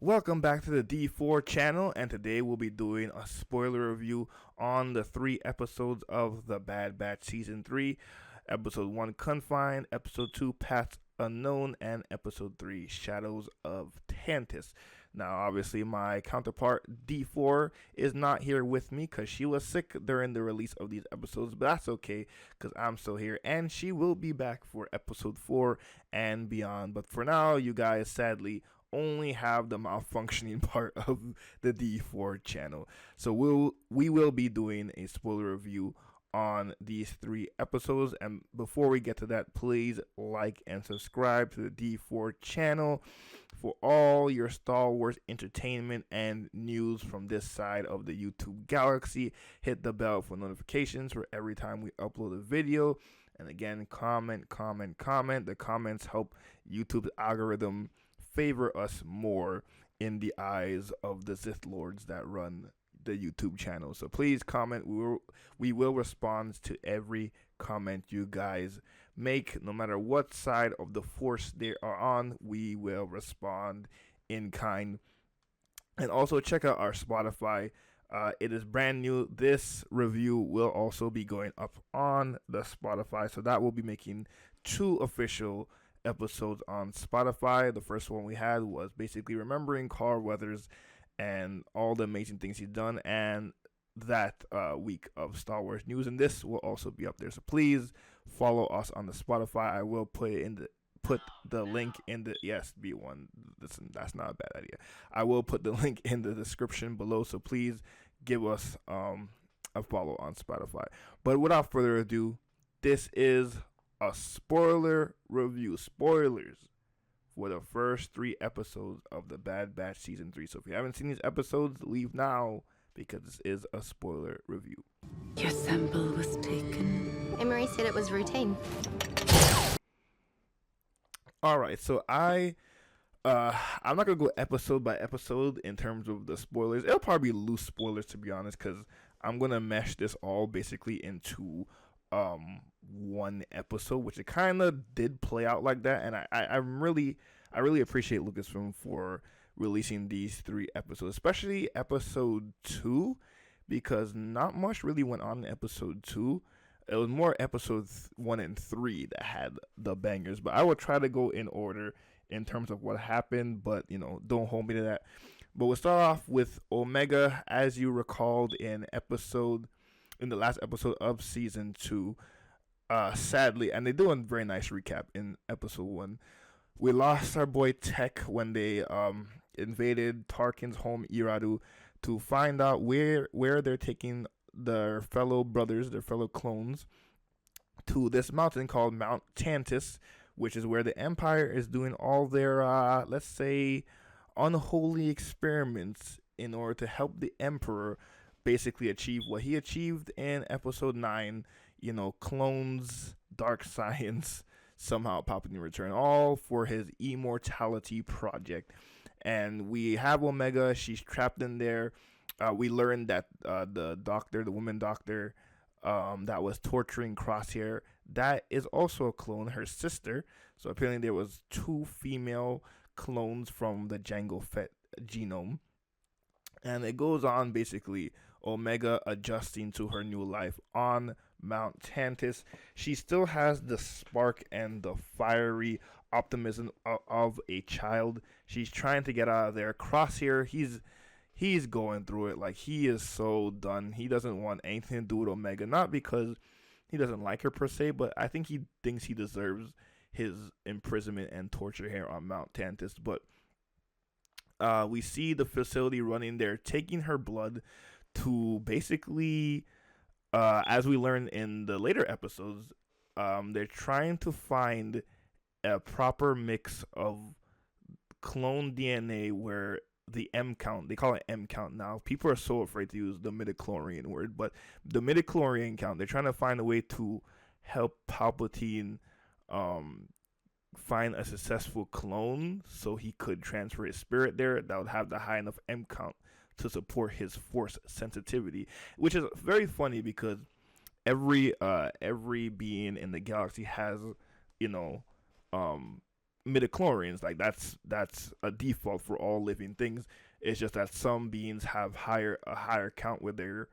Welcome back to the D4 channel, and today we'll be doing a spoiler review on the 3 episodes of The Bad Batch Season 3. Episode 1, Confined, Episode 2, Paths Unknown, and Episode 3, Shadows of Tantus. Now, obviously, my counterpart, D4, is not here with me because she was sick during the release of these episodes, but that's okay because I'm still here, and she will be back for Episode 4 and beyond. But for now, you guys, sadly, only have the malfunctioning part of the D4 channel. So we will be doing a spoiler review on these 3 episodes. And before we get to that, please like and subscribe to the D4 channel for all your Star Wars entertainment and news from this side of the YouTube galaxy. Hit the bell for notifications for every time we upload a video. And again, comment. The comments help YouTube's algorithm favor us more in the eyes of the Sith Lords that run the YouTube channel. So please comment. We will respond to every comment you guys make, no matter what side of the Force they are on. We will respond in kind. And also check out our Spotify. It is brand new. This review will also be going up on the Spotify, so that will be making 2 official episodes on Spotify. The first one we had was basically remembering Carl Weathers and all the amazing things he's done, and that week of Star Wars news. And this will also be up there. So please follow us on the Spotify. I will put the link in the B1. Listen, that's not a bad idea. I will put the link in the description below. So please give us a follow on Spotify. But without further ado, this is a spoiler review. Spoilers for the first 3 episodes of The Bad Batch Season 3. So if you haven't seen these episodes, leave now because this is a spoiler review. Your sample was taken. Emery said it was routine. Alright, so I'm not gonna go episode by episode in terms of the spoilers. It'll probably be loose spoilers, to be honest, because I'm gonna mesh this all basically into one episode, which it kind of did play out like that. And I really appreciate Lucasfilm for releasing these 3 episodes, especially episode 2, because not much really went on in episode 2. It was more episode 1 and 3 that had the bangers, but I will try to go in order in terms of what happened, but don't hold me to that. But we'll start off with Omega. As you recalled in the last episode of season 2, sadly, and they do a very nice recap in episode 1, we lost our boy Tech when they invaded Tarkin's home, Iradu, to find out where they're taking their fellow brothers, their fellow clones, to this mountain called Mount Tantus, which is where the Empire is doing all their, let's say, unholy experiments in order to help the Emperor basically achieve what he achieved in episode 9, clones, dark science, somehow Palpatine return, all for his immortality project. And we have Omega. She's trapped in there. We learned that the woman doctor that was torturing Crosshair, that is also a clone, her sister. So apparently there was 2 female clones from the Jango Fett genome. And it goes on, basically, Omega adjusting to her new life on Mount Tantus. She still has the spark and the fiery optimism of a child. She's trying to get out of there. Crosshair, he's going through it. Like, he is so done. He doesn't want anything to do with Omega. Not because he doesn't like her per se, but I think he thinks he deserves his imprisonment and torture here on Mount Tantus. But we see the facility running there, taking her blood to basically, as we learn in the later episodes, they're trying to find a proper mix of clone DNA where the M count, they call it M count now. People are so afraid to use the midichlorian word, but the midichlorian count, they're trying to find a way to help Palpatine find a successful clone so he could transfer his spirit there that would have the high enough M count to support his force sensitivity, which is very funny because every being in the galaxy has, midichlorians. Like that's a default for all living things. It's just that some beings have a higher count with their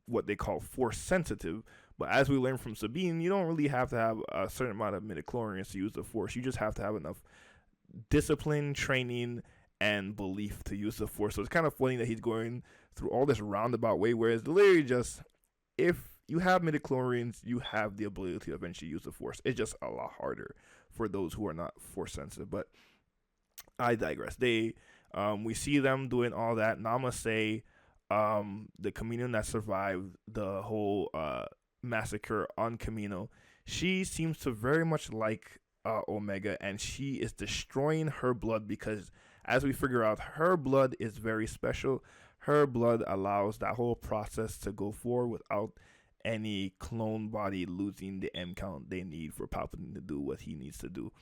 what they call force sensitive. But as we learned from Sabine, you don't really have to have a certain amount of midichlorians to use the force. You just have to have enough discipline, training, and belief to use the force. So it's kind of funny that he's going through all this roundabout way, whereas literally just if you have midichlorians, you have the ability to eventually use the force. It's just a lot harder for those who are not force sensitive. But I digress. We see them doing all that. Namaste, the Kamino that survived the whole massacre on Kamino, she seems to very much like Omega, and she is destroying her blood because, as we figure out, her blood is very special. Her blood allows that whole process to go forward without any clone body losing the M count they need for Palpatine to do what he needs to do.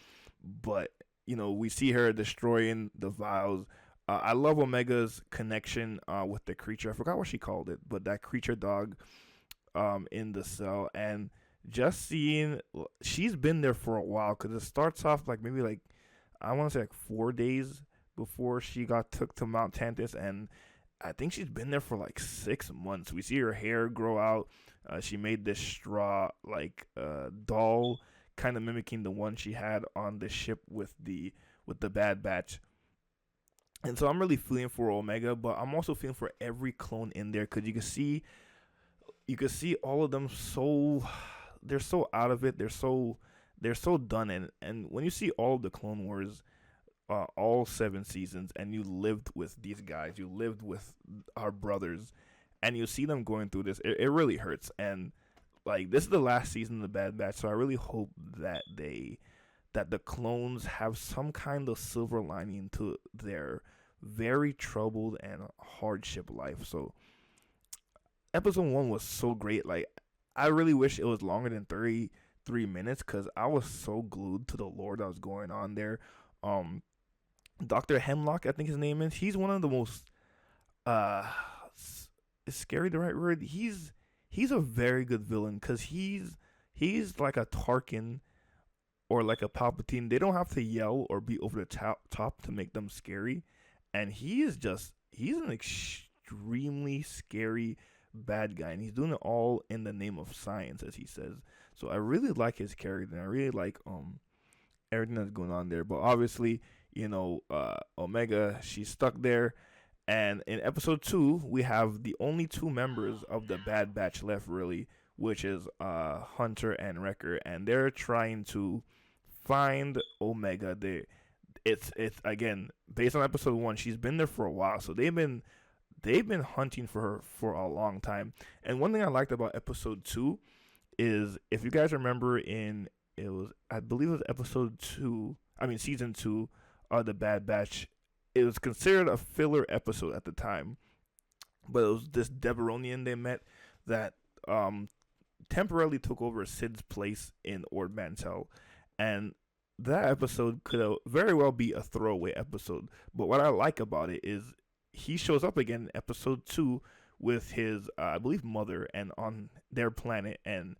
But we see her destroying the vials. I love Omega's connection with the creature. I forgot what she called it, but that creature dog in the cell, and just seeing she's been there for a while, because it starts off like maybe like I want to say like 4 days before she got took to Mount Tantus, and I think she's been there for like 6 months. We see her hair grow out. She made this straw like doll, kind of mimicking the one she had on the ship with the Bad Batch. And so I'm really feeling for Omega, but I'm also feeling for every clone in there, because you can see all of them they're so out of it. They're so done. And when you see all of the Clone Wars, all 7 seasons, and you lived with these guys, you lived with our brothers, and you see them going through this, it really hurts. And like, this is the last season of the Bad Batch, so I really hope that the clones have some kind of silver lining to their very troubled and hardship life. So episode 1 was so great. Like, I really wish it was longer than 33 minutes, because I was so glued to the lore that was going on there. Dr. Hemlock, I think his name is, he's one of the most is scary the right word? He's a very good villain, because he's like a Tarkin or like a Palpatine. They don't have to yell or be over the top to make them scary. And he's an extremely scary bad guy, and he's doing it all in the name of science, as he says. So I really like his character, and I really like everything that's going on there. But obviously, Omega, she's stuck there. And in episode 2, we have the only 2 members of the Bad Batch left, really, which is Hunter and Wrecker, and they're trying to find Omega. It's again based on episode 1. She's been there for a while, so they've been hunting for her for a long time. And one thing I liked about episode 2 is, if you guys remember, I believe it was episode 2. I mean, season 2 of the Bad Batch. It was considered a filler episode at the time, but it was this Deberonian they met that temporarily took over Sid's place in Ord Mantell, and that episode could very well be a throwaway episode. But what I like about it is he shows up again in episode 2 with his, I believe, mother, and on their planet, and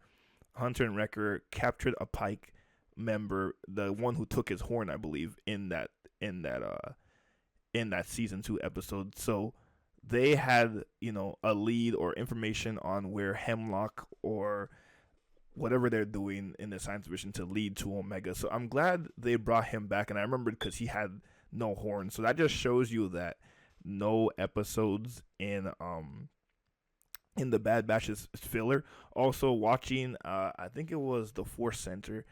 Hunter and Wrecker captured a Pike member, the one who took his horn, I believe, in that season 2 episode. So they had, a lead or information on where Hemlock or whatever they're doing in the science mission to lead to Omega. So I'm glad they brought him back, and I remembered because he had no horn. So that just shows you that no episodes in the Bad Batch is filler. Also watching, I think it was the Force Center.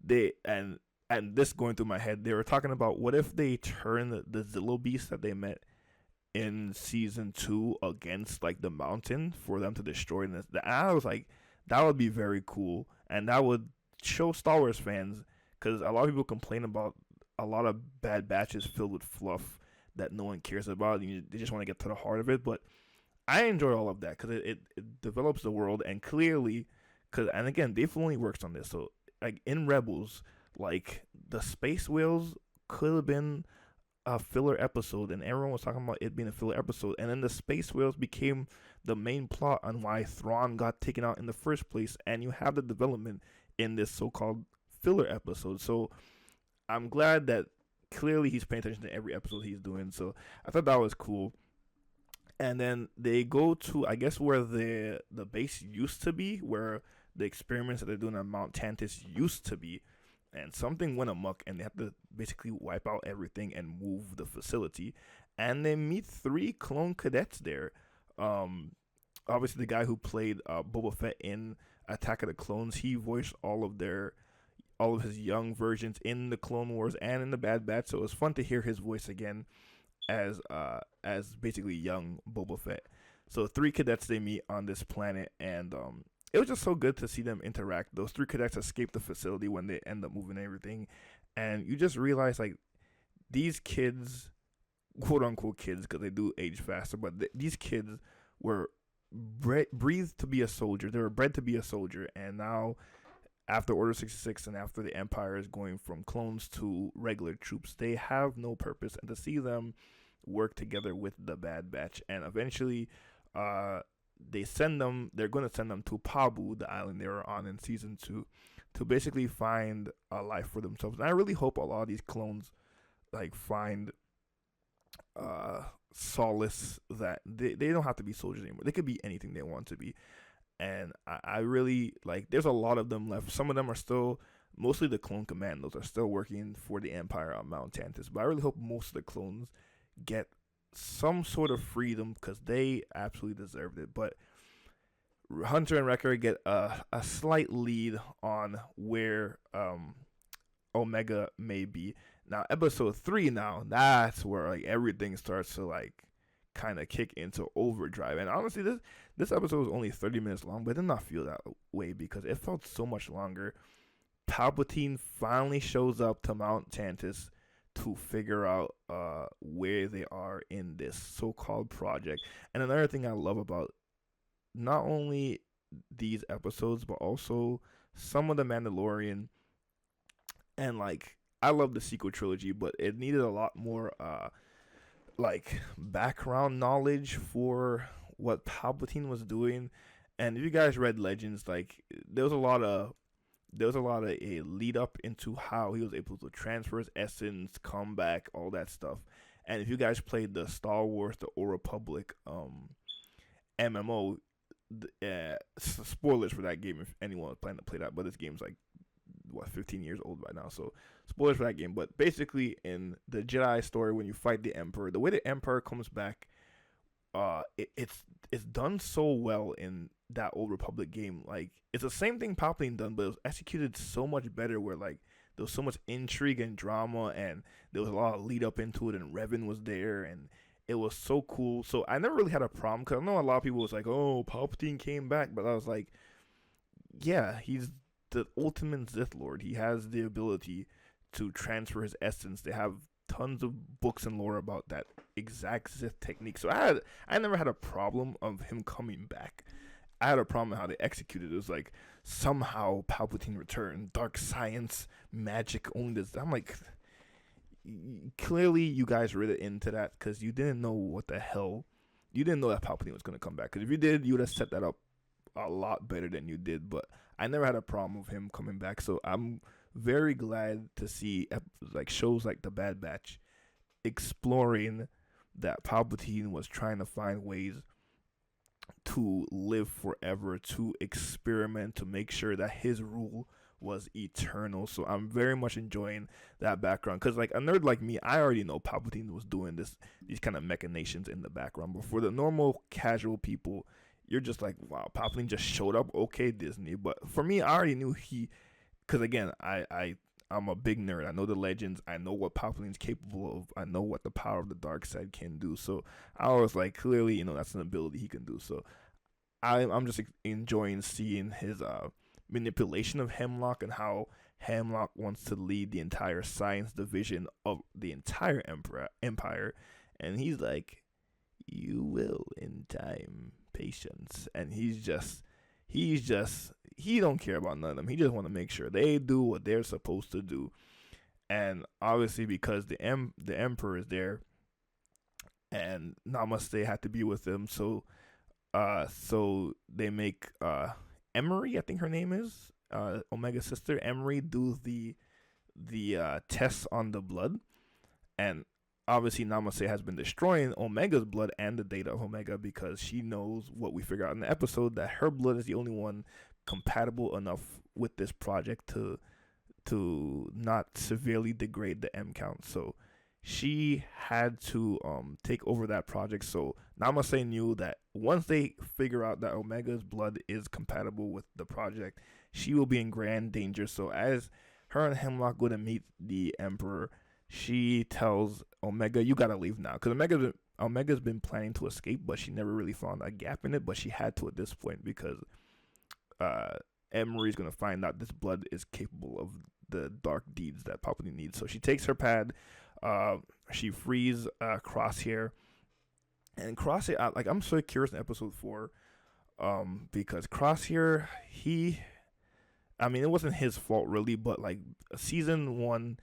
And this going through my head, they were talking about what if they turn the Zillo Beast that they met in season 2 against like the Mountain for them to destroy this. And I was like, that would be very cool, and that would show Star Wars fans, because a lot of people complain about a lot of Bad Batches filled with fluff that no one cares about. They just want to get to the heart of it. But I enjoy all of that, because it develops the world, and clearly, and again, Dave Filoni works on this. So like in Rebels, like the space whales could have been a filler episode, and everyone was talking about it being a filler episode, and then the space whales became the main plot on why Thrawn got taken out in the first place, and you have the development in this so-called filler episode. So I'm glad that clearly he's paying attention to every episode he's doing. So I thought that was cool. And then they go to, I guess, where the base used to be, where the experiments that they're doing on Mount Tantus used to be, and something went amok, and they have to basically wipe out everything and move the facility. And they meet three clone cadets there. Um, Obviously, the guy who played Boba Fett in Attack of the Clones, he voiced all of his young versions in the Clone Wars and in the Bad Batch. So it was fun to hear his voice again as basically young Boba Fett. So three cadets they meet on this planet, and it was just so good to see them interact. Those three cadets escape the facility when they end up moving everything, and you just realize like these kids, quote unquote kids, because they do age faster, but these kids were breathed to be a soldier. They were bred to be a soldier, and now after Order 66 and after the Empire is going from clones to regular troops, they have no purpose. And to see them work together with the Bad Batch, and eventually, they're going to send them to Pabu, the island they were on in season 2, to basically find a life for themselves. And I really hope a lot of these clones like find solace that they don't have to be soldiers anymore. They could be anything they want to be. And I really like there's a lot of them left. Some of them are still, mostly the clone commandos are still working for the Empire on Mount Tantus, but I really hope most of the clones get some sort of freedom because they absolutely deserved it. But Hunter and Wrecker get a slight lead on where Omega may be. Now episode 3, now that's where like everything starts to like kind of kick into overdrive. And honestly, this episode was only 30 minutes long, but it did not feel that way because it felt so much longer. Palpatine finally shows up to Mount Tantus to figure out where they are in this so-called project. And another thing I love about not only these episodes, but also some of the Mandalorian, and like I love the sequel trilogy, but it needed a lot more like background knowledge for what Palpatine was doing. And if you guys read Legends, like there was a lot of a lead up into how he was able to transfer his essence, come back, all that stuff. And if you guys played the Star Wars The Old Republic MMO, spoilers for that game if anyone was planning to play that, but this game's like 15 years old by now, so spoilers for that game. But basically in the Jedi story, when you fight the Emperor, the way the Emperor comes back, it's done so well in that Old Republic game. Like it's the same thing Palpatine done, but it was executed so much better, where like there was so much intrigue and drama, and there was a lot of lead up into it, and Revan was there, and it was so cool. So I never really had a problem, because I know a lot of people was like, oh, Palpatine came back, but I was like, yeah, he's the ultimate Sith Lord. He has the ability to transfer his essence. They have tons of books and lore about that exact Sith technique. So I never had a problem of him coming back. I had a problem with how they executed it. It was like somehow Palpatine returned, dark science, magic, only this. I'm like, clearly you guys read it into that because you didn't know what the hell. You didn't know that Palpatine was going to come back. Because if you did, you would have set that up a lot better than you did. But I never had a problem with him coming back. So I'm very glad to see like shows like The Bad Batch exploring that Palpatine was trying to find ways to live forever, to experiment, to make sure that his rule was eternal. So I'm very much enjoying that background, because like a nerd like me, I already know Palpatine was doing these kind of machinations in the background. But for the normal casual people, you're just like, wow, Palpatine just showed up. Okay, Disney. But for me, I already knew because again, I'm a big nerd. I know the legends. I know what Palpatine's capable of. I know what the power of the dark side can do. So I was like, clearly, that's an ability he can do. So I'm just enjoying seeing his manipulation of Hemlock, and how Hemlock wants to lead the entire science division of the entire empire. And he's like, you will in time, patience. And he don't care about none of them. He just want to make sure they do what they're supposed to do. And obviously, because the emperor is there, and Namaste had to be with them, so they make Emery, I think her name is, Omega's sister, Emery, do the tests on the blood, and obviously Namaste has been destroying Omega's blood and the data of Omega because she knows what we figure out in the episode, that her blood is the only one compatible enough with this project to not severely degrade the M count. So she had to take over that project. So Namaste knew that once they figure out that Omega's blood is compatible with the project, she will be in grand danger. So as her and Hemlock go to meet the Emperor, she tells Omega, "You gotta leave now," because Omega's been planning to escape, but she never really found a gap in it. But she had to at this point because Emery's gonna find out this blood is capable of the dark deeds that Palpatine needs. So she takes her pad, she frees Crosshair, and Crosshair. I'm so curious in Episode 4, because Crosshair, it wasn't his fault really, but like Season 1,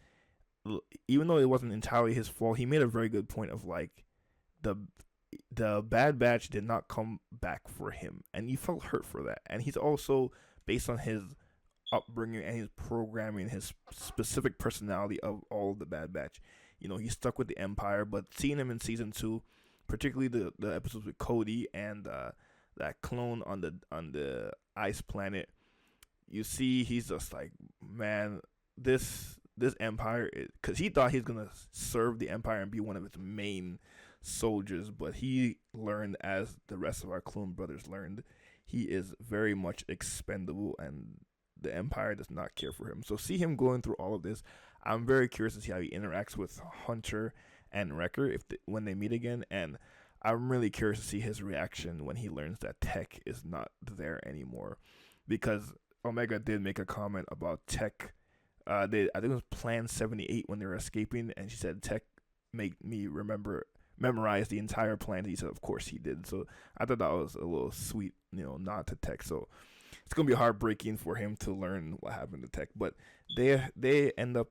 even though it wasn't entirely his fault, he made a very good point of like the Bad Batch did not come back for him, and he felt hurt for that. And he's also, based on his upbringing and his programming, his specific personality of all of the Bad Batch, he's stuck with the Empire. But seeing him in Season 2, particularly the episodes with Cody and that clone on the ice planet, you see he's just like, man, this Empire, because he thought he's gonna serve the Empire and be one of its main soldiers, but he learned, as the rest of our clone brothers learned, he is very much expendable, and the Empire does not care for him. So see him going through all of this. I'm very curious to see how he interacts with Hunter and Wrecker when they meet again, and I'm really curious to see his reaction when he learns that Tech is not there anymore, because Omega did make a comment about Tech. I think it was Plan 78 when they were escaping, and she said Tech made me memorize the entire plan. He said, of course he did. So I thought that was a little sweet, nod to Tech. So it's gonna be heartbreaking for him to learn what happened to Tech. But they end up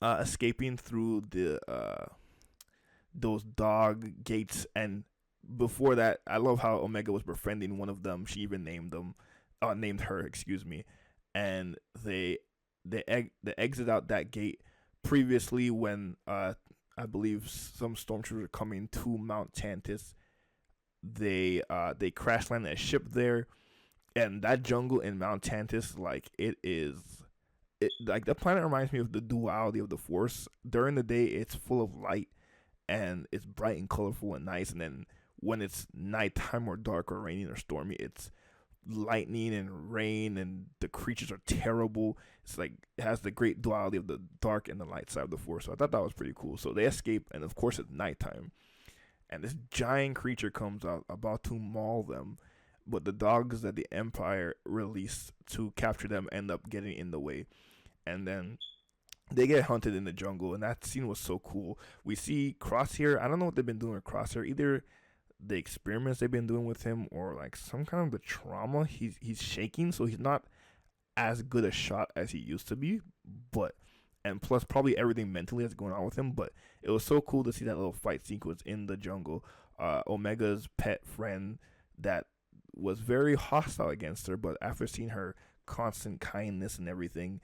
escaping through the those dog gates. And before that, I love how Omega was befriending one of them. She even named her, excuse me. And they exit out that gate. Previously, when I believe some stormtroopers were coming to Mount Tantis, they crash landed a ship there, and that jungle in Mount Tantis, like like the planet reminds me of the duality of the Force. During the day, it's full of light and it's bright and colorful and nice, and then when it's nighttime or dark or raining or stormy, it's lightning and rain, and the creatures are terrible. It's like it has the great duality of the dark and the light side of the Force. So I thought that was pretty cool. So they escape, and of course it's nighttime, and this giant creature comes out about to maul them, but the dogs that the Empire released to capture them end up getting in the way, and then they get hunted in the jungle. And that scene was so cool. We see Crosshair. I don't know what they've been doing with Crosshair, either the experiments they've been doing with him or like some kind of the trauma. He's shaking, so he's not as good a shot as he used to be, but and plus probably everything mentally that's going on with him. But it was so cool to see that little fight sequence in the jungle. Omega's pet friend that was very hostile against her, but after seeing her constant kindness and everything,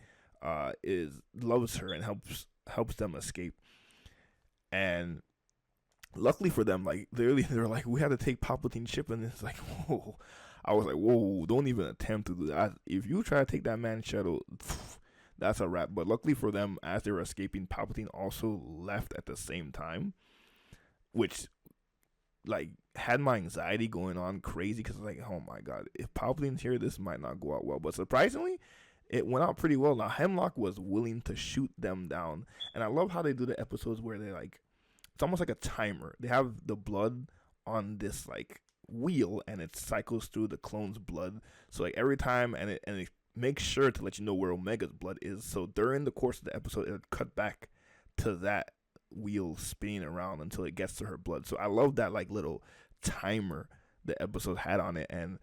loves her and helps them escape. And luckily for them, like they're like, we had to take Palpatine's ship, and it's like, whoa. I was like, whoa, don't even attempt to do that. If you try to take that man's shuttle, that's a wrap. But luckily for them, as they were escaping, Palpatine also left at the same time, which like had my anxiety going on crazy, because like, oh my god, if Palpatine's here, this might not go out well. But surprisingly, it went out pretty well. Now Hemlock was willing to shoot them down, and I love how they do the episodes where they like, it's almost like a timer. They have the blood on this like wheel, and it cycles through the clone's blood. So like every time, and it makes sure to let you know where Omega's blood is. So during the course of the episode, it would cut back to that wheel spinning around until it gets to her blood. So I love that like little timer the episode had on it. And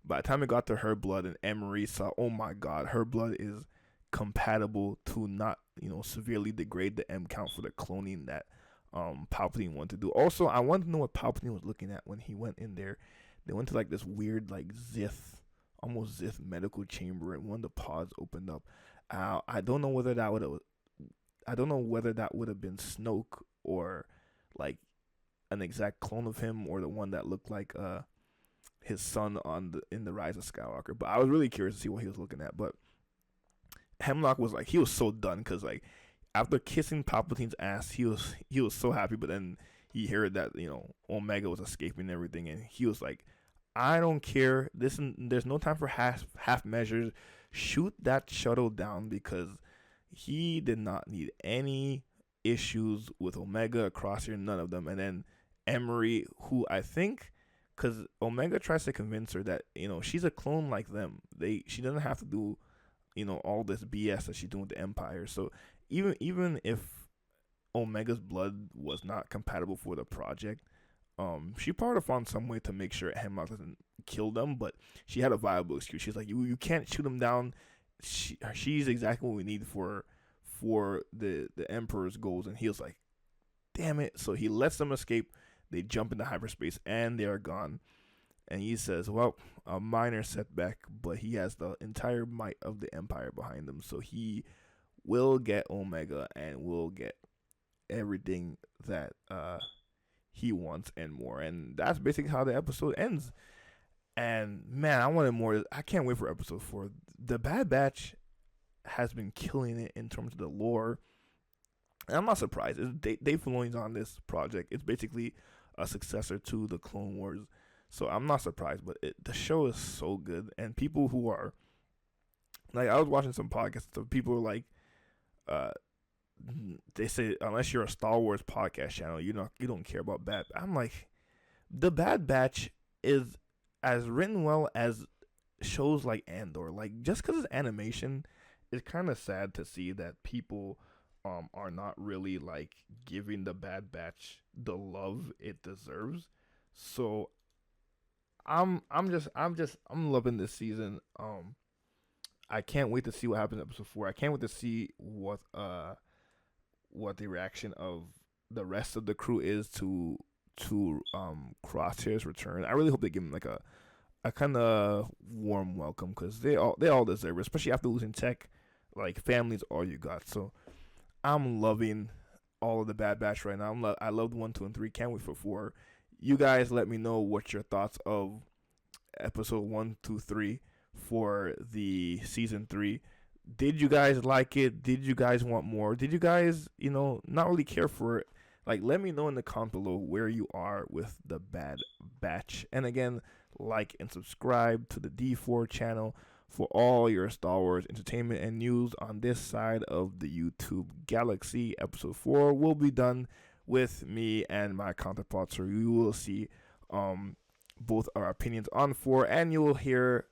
by the time it got to her blood, and Emery saw, oh my god, her blood is compatible to not severely degrade the M count for the cloning that Palpatine wanted to do. Also, I wanted to know what Palpatine was looking at when he went in there. They went to like this weird like almost Sith medical chamber, and one of the pods opened up. I don't know whether that would have. I don't know whether that would have been Snoke or like an exact clone of him or the one that looked like his son on in the Rise of Skywalker. But I was really curious to see what he was looking at. But Hemlock was like he was so done because like after kissing Palpatine's ass, he was so happy. But then he heard that Omega was escaping and everything, and he was like, I don't care. There's no time for half measures. Shoot that shuttle down because he did not need any issues with Omega, Crosshair, none of them. And then Emery, who I think, because Omega tries to convince her that she's a clone like them. She doesn't have to do all this BS that she's doing with the Empire. So even if Omega's blood was not compatible for the project, she probably found some way to make sure Hemlock doesn't kill them. But she had a viable excuse. She's like, you can't shoot him down. She's exactly what we need for the Emperor's goals. And he was like, damn it. So he lets them escape. They jump into hyperspace and they are gone. And he says, well, a minor setback, but he has the entire might of the Empire behind him. So he will get Omega and will get everything that he wants and more. And that's basically how the episode ends. And man, I wanted more. I can't wait for episode 4. The Bad Batch has been killing it in terms of the lore. And I'm not surprised. Dave Filoni's on this project. It's basically a successor to the Clone Wars. So I'm not surprised, but the show is so good. And people who are, like, I was watching some podcasts of people who are like, they say, unless you're a Star Wars podcast channel, you don't care about Bad. I'm like, the Bad Batch is as written well as shows like Andor. Like, just because it's animation, it's kind of sad to see that people are not really like giving the Bad Batch the love it deserves. So I'm loving this season. I can't wait to see what happens in episode 4. I can't wait to see what the reaction of the rest of the crew is to Crosshair's return. I really hope they give him like a kind of warm welcome because they all deserve it, especially after losing Tech. Like, family's all you got. So I'm loving all of the Bad Batch right now. I loved 1, 2, and 3. Can't wait for 4. You guys let me know what your thoughts of episode 1, 2, 3 for the season 3. Did you guys like it? Did you guys want more? Did you guys, not really care for it? Like, let me know in the comment below where you are with the Bad Batch. And again, like and subscribe to the D4 channel for all your Star Wars entertainment and news on this side of the YouTube galaxy. Episode 4 will be done with me and my counterparts, so you will see both our opinions on 4, and you will hear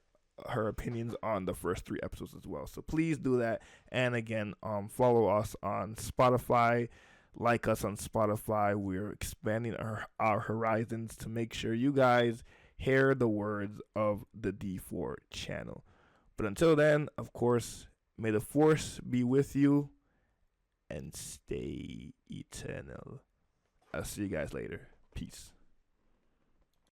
her opinions on the first 3 episodes as well. So please do that. And again, follow us on Spotify, like us on Spotify. We're expanding our horizons to make sure you guys hear the words of the D4 channel. But until then, of course, may the Force be with you and stay eternal. I'll see you guys later. Peace.